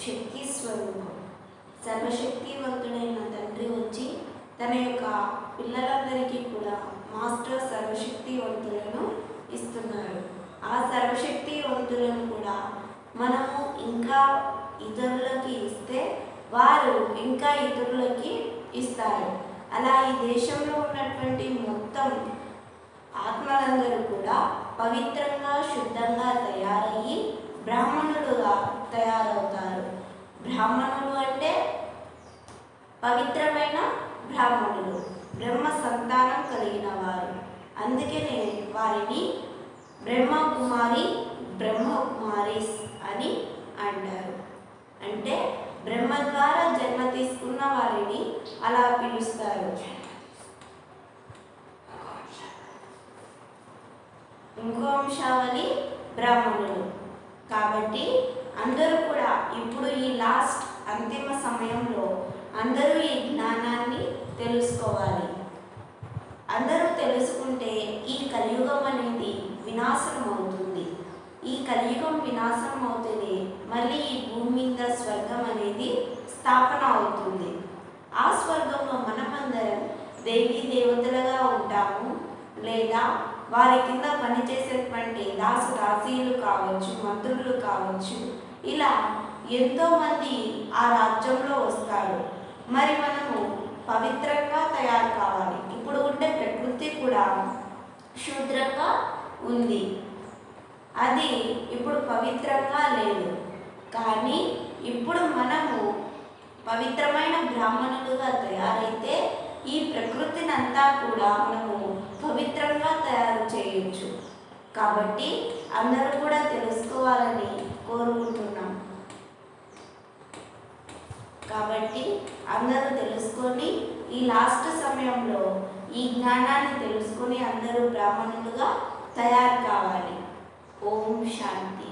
శక్తి స్వరూపం. సర్వశక్తివంతుడైన తండ్రి వచ్చి తన యొక్క పిల్లలందరికీ కూడా మాస్టర్ సర్వశక్తివంతులను ఇస్తున్నారు. ఆ సర్వశక్తివంతులను కూడా మనము ఇంకా ఇతరులకి ఇస్తే వారు ఇంకా ఇతరులకి ఇస్తారు. అలా ఈ దేశంలో ఉన్నటువంటి మొత్తం ఆత్మలందరూ కూడా పవిత్రంగా శుద్ధంగా తయారయ్యి బ్రాహ్మణులుగా తయారవుతారు. బ్రాహ్మణులు అంటే పవిత్రమైన బ్రాహ్మణులు, బ్రహ్మ సంతానం కలిగిన వారు. అందుకనే వారిని బ్రహ్మకుమారి బ్రహ్మకుమారీస్ అని అంటారు. అంటే బ్రహ్మ ద్వారా జన్మ తీసుకున్న వారిని అలా పిలుస్తారు. ఇంకో వంశావళి బ్రాహ్మణులు. కాబట్టి అందరూ కూడా ఇప్పుడు ఈ లాస్ట్ అంతిమ సమయంలో అందరూ ఈ జ్ఞానాన్ని తెలుసుకోవాలి. అందరూ తెలుసుకుంటే ఈ కలియుగం అనేది వినాశనం అవుతుంది. ఈ కలియుగం వినాశనం అవుతుంది, మళ్ళీ ఈ భూమి మీద స్వర్గం అనేది స్థాపన అవుతుంది. ఆ స్వర్గంలో మనమందరం దేవీ దేవతలుగా ఉంటాము, లేదా వారి కింద పనిచేసేటువంటి దాసదాసీలు కావచ్చు, మంత్రులు కావచ్చు. ఇలా ఎంతోమంది ఆ రాజ్యంలో వస్తారు. మరి మనము పవిత్రంగా తయారు కావాలి. ఇప్పుడు ఉండే ప్రకృతి కూడా శూద్రంగా ఉంది, అది ఇప్పుడు పవిత్రంగా లేదు. కానీ ఇప్పుడు మనము పవిత్రమైన బ్రాహ్మణులుగా తయారైతే ఈ ప్రకృతిని అంతా కూడా మనము పవిత్రంగా తయారు చేయొచ్చు. కాబట్టి అందరూ కూడా తెలుసుకోవాలని కోరుకుంటున్నాం. కాబట్టి అందరూ తెలుసుకొని ఈ లాస్ట్ సమయంలో ఈ జ్ఞానాన్ని తెలుసుకొని అందరూ బ్రాహ్మణులుగా తయారు కావాలి. ఓం శాంతి.